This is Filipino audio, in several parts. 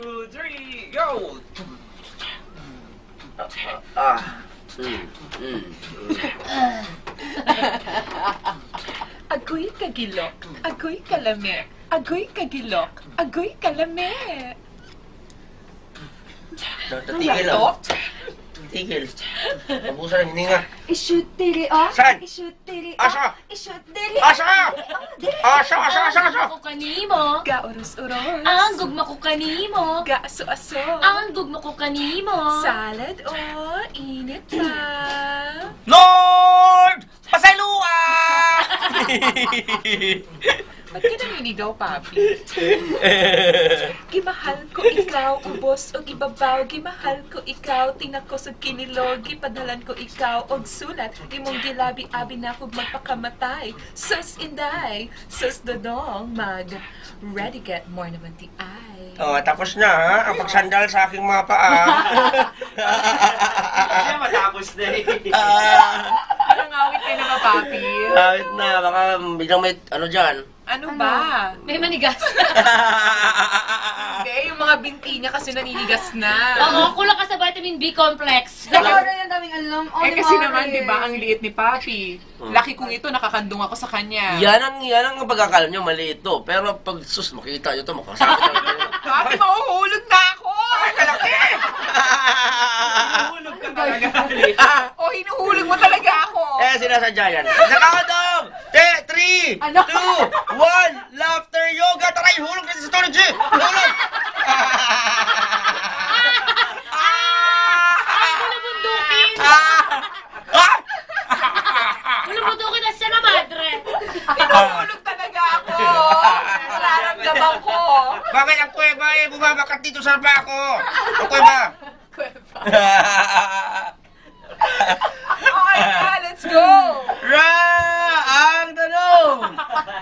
2, 3, go! Agoy kagilok, agoy kalame, agoy kagilok, agoy kalame. Tigil lang. Tigil. Pabusan ang hininga. I-shoot diri, oh. Saan? I-shoot diri, Asa? I-shoot diri. Asa? Asa? Ako kanimo. Ga-uros-uros. Ang gugma ko kanimo. Ga-aso-aso. Ang gugma ko kanimo. Salad o init pa. Lord! Pasayluwa! Ba't ka naninigaw, papi? Gimahal ko ikaw, ubos o gibabaw. Gimahal ko ikaw, tingnan ko sa kinilog. Gipadalan ko ikaw, og sulat. Imong gilabi-abi na kog magpakamatay. Sus inday, sus dodong, ready get more naman ti ay. Oh, tapos na ha, ang pagsandal sa aking mga paa. Kasi matapos na eh. Anong awit kayo naman, papi? Awit na, baka biglang may ano dyan. Ano ba? May manigas. Hindi, yung mga binti niya kasi naninigas na. Oo, kulang ka sa vitamin B complex. Nag-order yan daming alam. Kasi naman, di ba, ang liit ni Papi. Laki kong ito, nakakandong ako sa kanya. Yan ang pagkakalam nyo, maliit to. Pero pag sus, makita nyo to, makasakit na. Papi, mahuhulog na ako! Ay, kalaki! Hulog ka talaga. O, hinuhulog mo talaga ako! Eh, sinasadya yan. Sa kakadong! 3, 2, 1, Ano? laughter yoga! Tara, ihulog natin sa storage eh! Hulog! Ay, bulabundukin! Bulabundukin na siya na madre. Hinuhulog talaga ako! Nararamdaman ko! Bakit ang kuweba eh, bumabakat dito sa bako? Ang kuweba! Okay na, let's go! Ra! Ang tanong!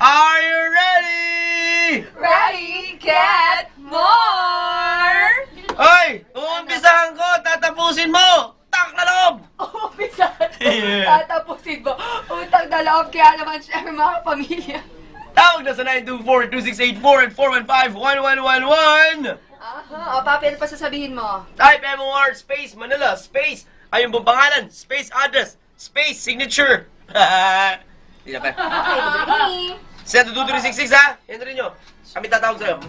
Are you ready? Ready, get more! Hoy! Uumpisahan ko! Tatapusin mo! Tak na loob! Umpisahan ko. Tatapusin mo. Utang na loob kaya naman siya mga pamilya. Tawag na sa 924-2684 at 415-1111! Aha. O, Papi, ano pa sasabihin mo? Type MOR space Manila space ay yung buong pangalan, space address, space signature. Hindi na pa. Okay, ready? Send to 2366 ha? Yan rin nyo. Kami tatawag sa'yo.